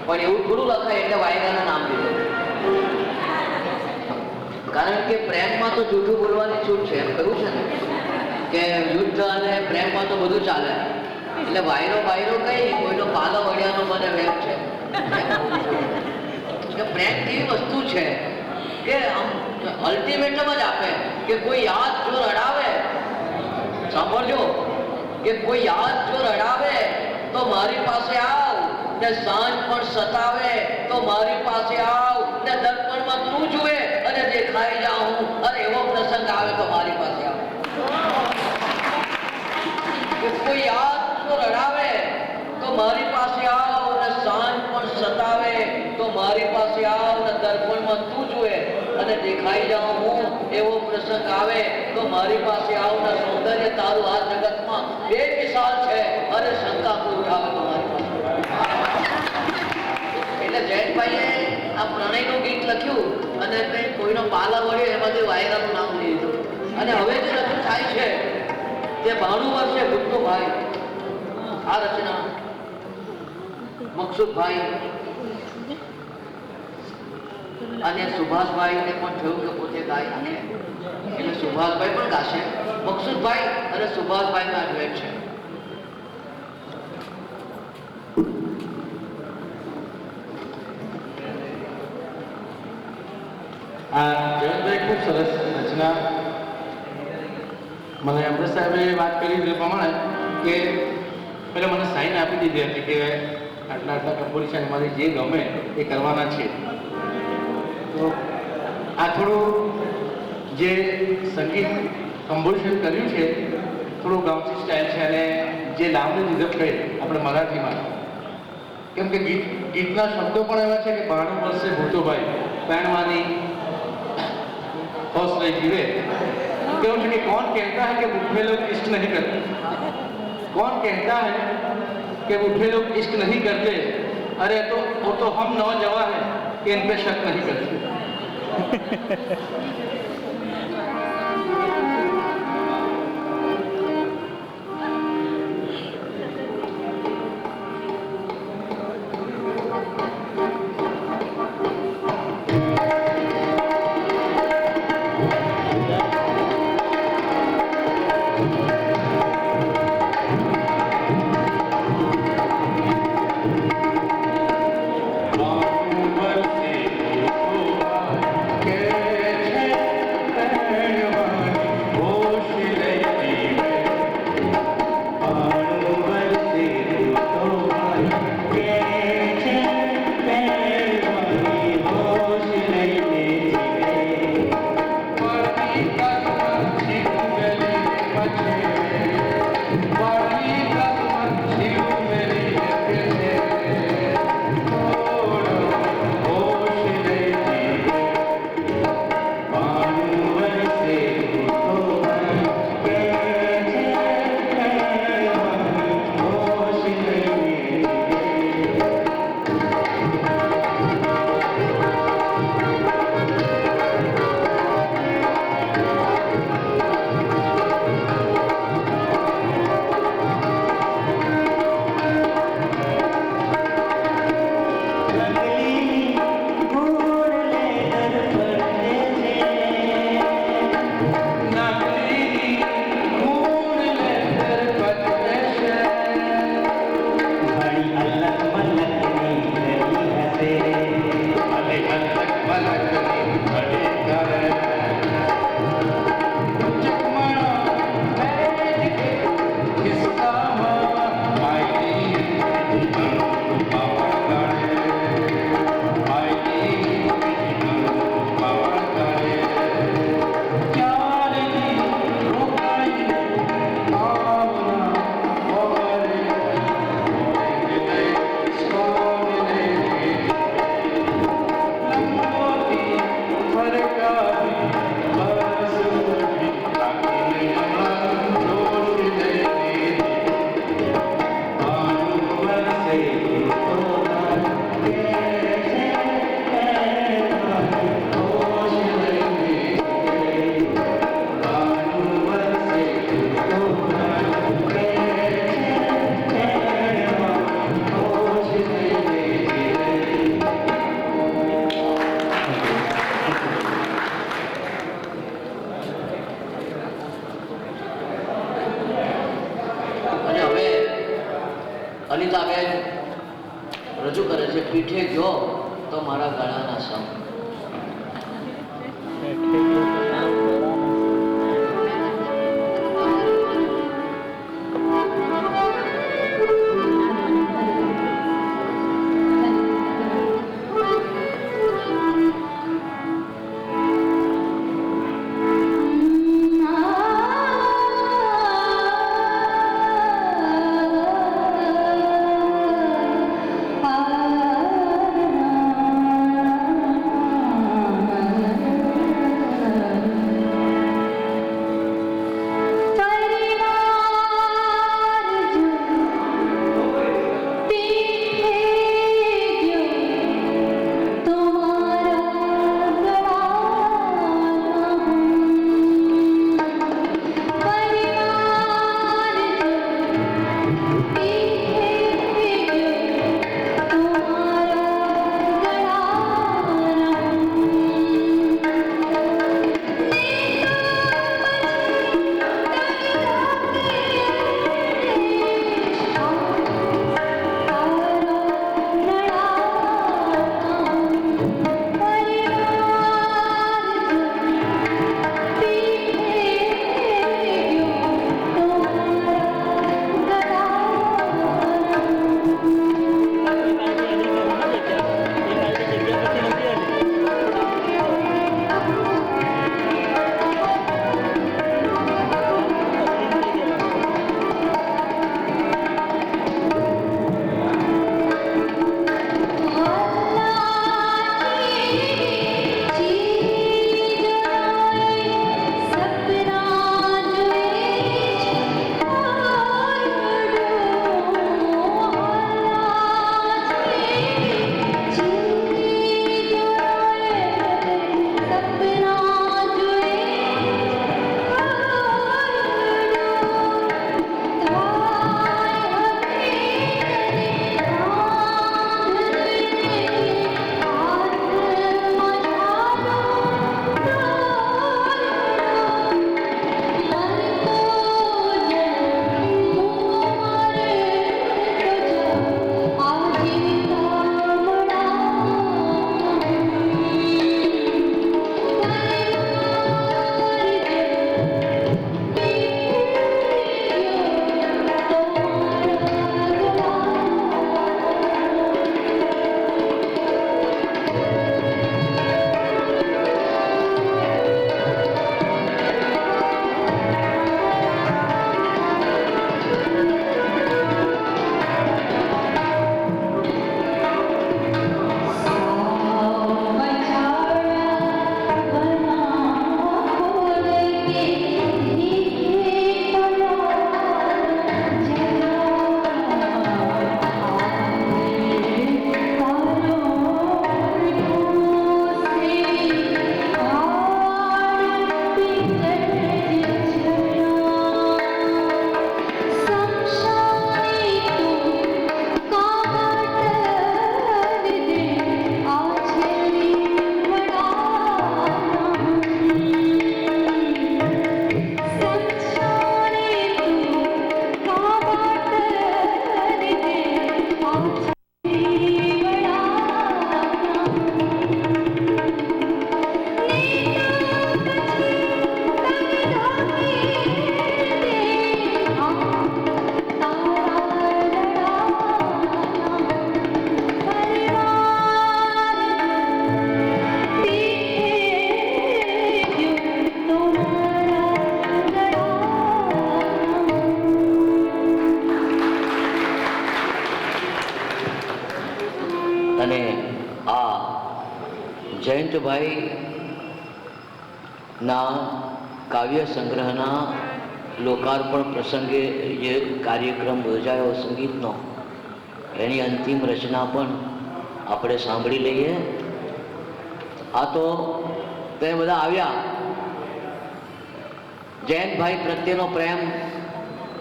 પણ એવું થોડું લખાય એટલે વાયરાનું નામ લીધું. કારણ કે પ્રેમમાં તો જૂઠું બોલવાની છૂટ છે, એમ કહ્યું છે ને કે યુદ્ધ અને પ્રેમમાં તો બધું ચાલે. એટલે વાયરો કઈ કોઈનો પાલો વળ્યાનો મને વેમ છે. કે પ્રેમ કેવી વસ્તુ છે કે અલ્ટિમેટમ જ આપે કે કોઈ યાદ જો રડાવે, સાંભળજો, કે કોઈ યાદ જો રડાવે તો મારી પાસે આવ, ને સાંજ પણ સતાવે તો મારી પાસે આવ, ને દર્પણમાં તું જુએ અને દેખાઈ જાઉં, અને એવો પ્રસંગ આવે તો મારી પાસે આવ. કે કોઈ યાદ જો રડાવે તો મારી પાસે આવ, ને સાંજ પણ સતાવે તો મારી પાસે આવ, ને દર્પણમાં તું જુએ અને દેખાઈ જાઉં હું, એવો પ્રસંગ આવે તો મારી પાસે આવ, ને સૌંદર્ય તારું આ જગતમાં બેમિસાલ છે, અને શંકા કોઈ ઉઠાવે તો મારી પાસે. એટલે જયંતભાઈએ આ પ્રણયનું ગીત લખ્યું અને કંઈ કોઈનો પાલા વળ્યો એમાંથી વાયરાનું નામ લીધું. અને હવે જે રજૂ થાય છે તે 92 વર્ષે ભૂતનુભાઈ આ રચના મકસુદભાઈ અને સુભાષભાઈને પણ થયું કે પોતે ગાય નાખે, એટલે સુભાષભાઈ પણ ગાશે. મકસુદભાઈ અને સુભાષભાઈના ડ્યુએટ છે. જયંતભાઈ ખૂબ સરસ રચના. મને અમૃત સાહેબે વાત કરી તે પ્રમાણે કે પહેલાં મને સાઇન આપી દીધી હતી કે આટલા કમ્પોઝિશન મારી જે ગમે એ કરવાના છે. તો આ થોડું જે સંગીત કમ્પોઝિશન કર્યું છે થોડું ગામઠી સ્ટાઇલ છે, અને જે લાવણી રીધમ કહે આપણે મરાઠીમાં, કેમ કે ગીતના શબ્દો પણ એવા છે કે 92 વર્ષે ભૂતોભાઈ पैणवानी हौसले जीवे क्यों कि कौन कहता है कि बूढ़े लोग इश्क नहीं करते, कौन कहता है कि बूढ़े लोग इश्क नहीं करते, अरे तो वो तो हम नौजवान हैं कि इन पे शक नहीं करते. છે પીઠે ગયો તો મારા ગળાના સમ. અને આ જયંતભાઈ ના કાવ્ય સંગ્રહના લોકાર્પણ પ્રસંગે જે કાર્યક્રમ યોજાયો સંગીતનો, એની અંતિમ રચના પણ આપણે સાંભળી લઈએ. આ તો તે બધા આવ્યા. જયંતભાઈ પ્રત્યેનો પ્રેમ,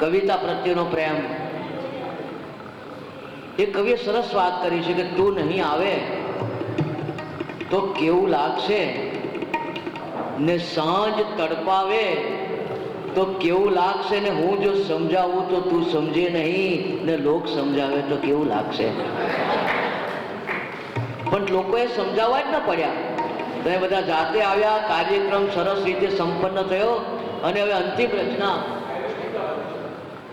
કવિતા પ્રત્યેનો પ્રેમ, એ કવિએ સરસ વાત કરી છે કે તું નહીં આવે તો કેવું લાગશે, ને સાંજ તડપાવે તો કેવું લાગશે, ને હું જો સમજાવું તો તું સમજે નહીં, ને લોક સમજાવે તો કેવું લાગશે. પણ લોકોએ સમજાવવા જ ન પડ્યા. તો એ બધા જાતે આવ્યા, કાર્યક્રમ સરસ રીતે સંપન્ન થયો અને હવે અંતિમ રચના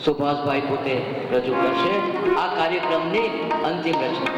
સુભાષભાઈ પોતે રજૂ કરશે. આ કાર્યક્રમની અંતિમ રચના.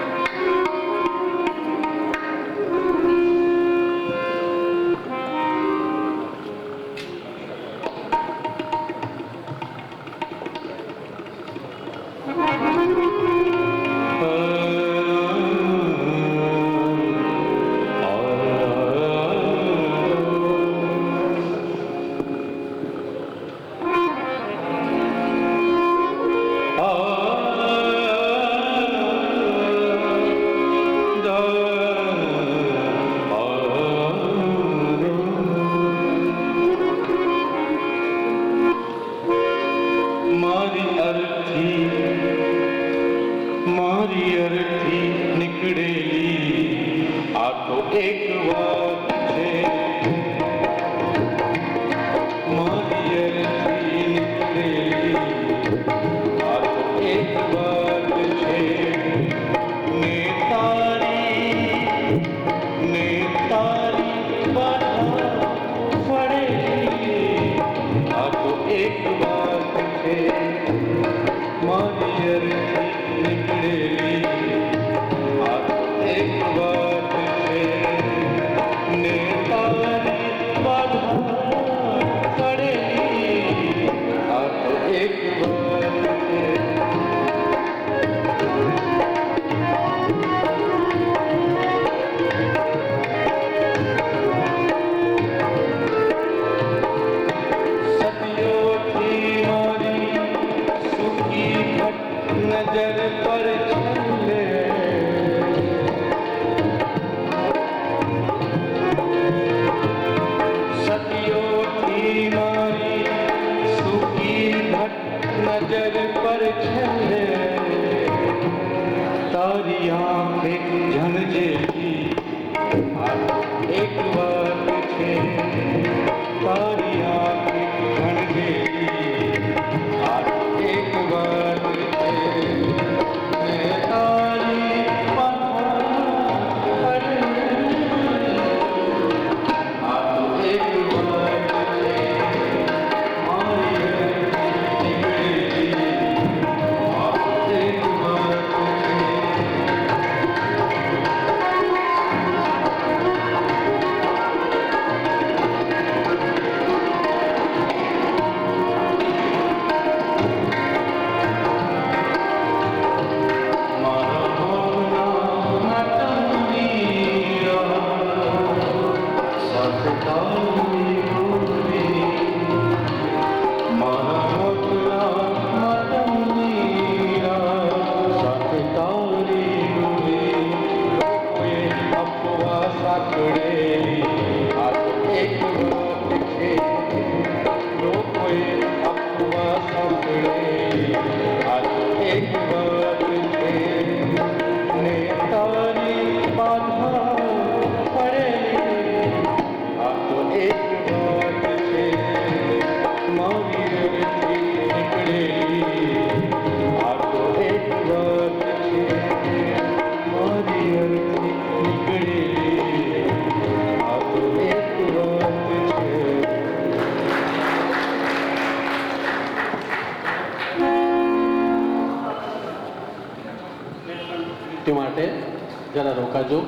જરા રોકાજો.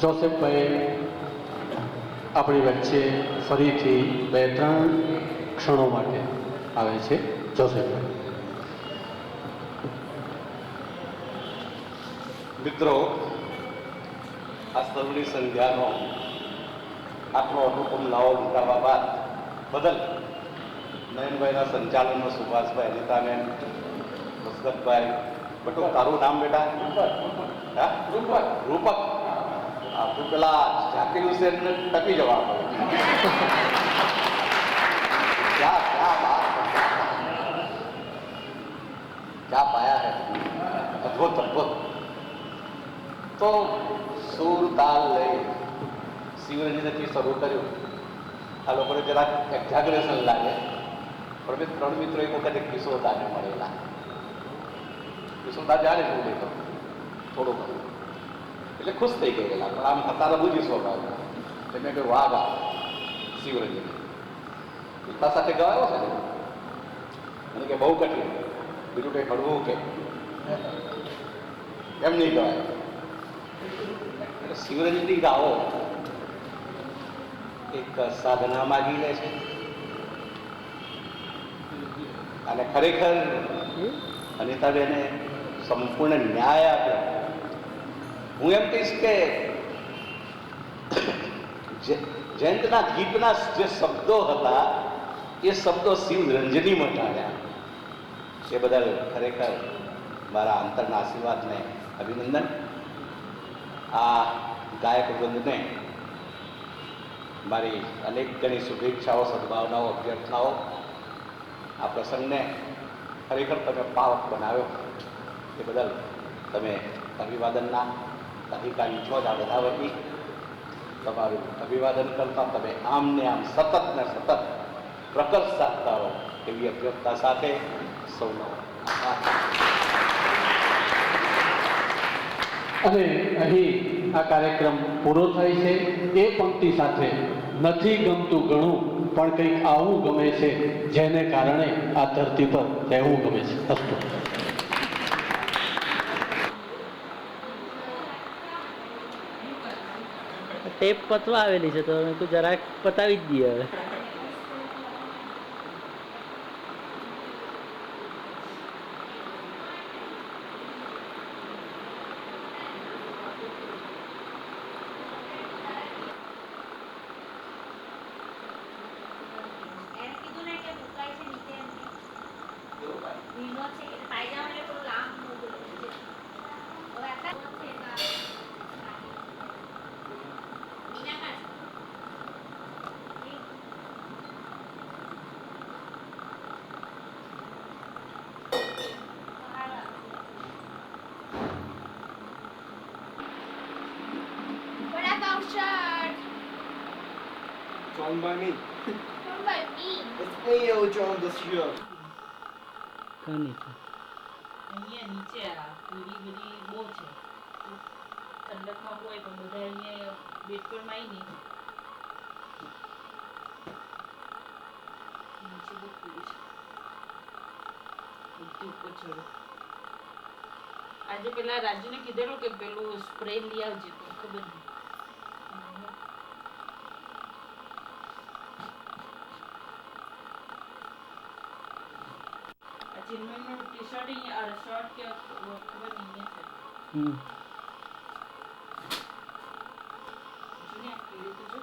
જોસેફભાઈ આપણી વચ્ચે ફરીથી 2-3 ક્ષણો માટે આવે છે. જોસેફભાઈ. મિત્રો, આ સર્વની સંધ્યાનો આટલો અનુકૂળ લાવો લીધા બાદ બદલ નયનભાઈના સંચાલનમાં સુભાષભાઈ, અનિતાબેન, મુસ્કતભાઈ, બટુક તારું નામ બેટા? હા, રૂપક. આ તું પેલા ઝાકીર હુસેનને ટકી જવા ક્યાં ક્યાં બાત, ક્યાં પાયા હે, અદભુત અદભુત. તો સૂર તાલ લઈ શિવરંજનથી શરૂ કર્યું. આ લોકોને જરાક એક્ઝાગરેશન લાગે, પણ મેં 3 મિત્રો એક વખતે કિશોરદાને મળેલા. કિશોરદા જાણે શું લેતો થોડું ઘણું, એટલે ખુશ થઈ ગયેલા, પણ આમ હતા બુજી સ્વભાવ. એટલે મેં કહ્યું વાહ વાહ શિવરંજન પિતા સાથે ગવાયો છે ને? મને કે બહુ કઠિન, બીજું કંઈ હળવું કે એમ નહીં ગવાય. એટલે શિવરંજની ગાઓ એક સાધના માગી લે છે અને ખરેખર અનિતાબેને સંપૂર્ણ ન્યાય આપ્યો. હું એમ કહીશ કે જયંતના ગીતના જે શબ્દો હતા એ શબ્દો શિવરંજનીમાં ટાળ્યા. એ બદલ ખરેખર મારા અંતરના આશીર્વાદને અભિનંદન. આ ગાયક વૃંદને મારી અનેક ઘણી શુભેચ્છાઓ, સદભાવનાઓ, અભ્યર્થનાઓ. આ પ્રસંગને ખરેખર તમે પાવક બનાવ્યો એ બદલ તમે અભિવાદનના અધિકારી છો જ. આ બધા વતી તમારું અભિવાદન કરતા તમે આમ ને આમ સતત ને સતત પ્રકટ સાધતા રહો એવી અભ્યર્થના સાથે સૌનો આભાર. અને અહીં આ કાર્યક્રમ પૂરો થાય છે એ પંક્તિ સાથે, નથી ગમતું ઘણું પણ કંઈક આવું ગમે છે જેને કારણે આ ધરતી પર રહેવું ગમે છે. અસ્તુ. ટેપ પતવા આવેલી છે તો મેં કીધું જરાક પતાવી જ દઈએ હવે. Drawn by me. Drawn by me. It's AO drawn this year. કાની છે અહીંયા નીચે આ પૂરી બધી બહુ છે ઠંડકમાં હોય પણ બધા અહીંયા બેટપણમાં આવી નહીં નીચે બહુ પૂરી છે બધું ઉપર ચડો. આજે પેલા રાજુને કીધેલું કે પેલું સ્પ્રે લઈ આવજે તો ખબર નહીં. ચિન્મયનું ટી-શર્ટ અહીંયા શર્ટ કે ખબર નહીં છે. હમ જોને આ કીધું તો જો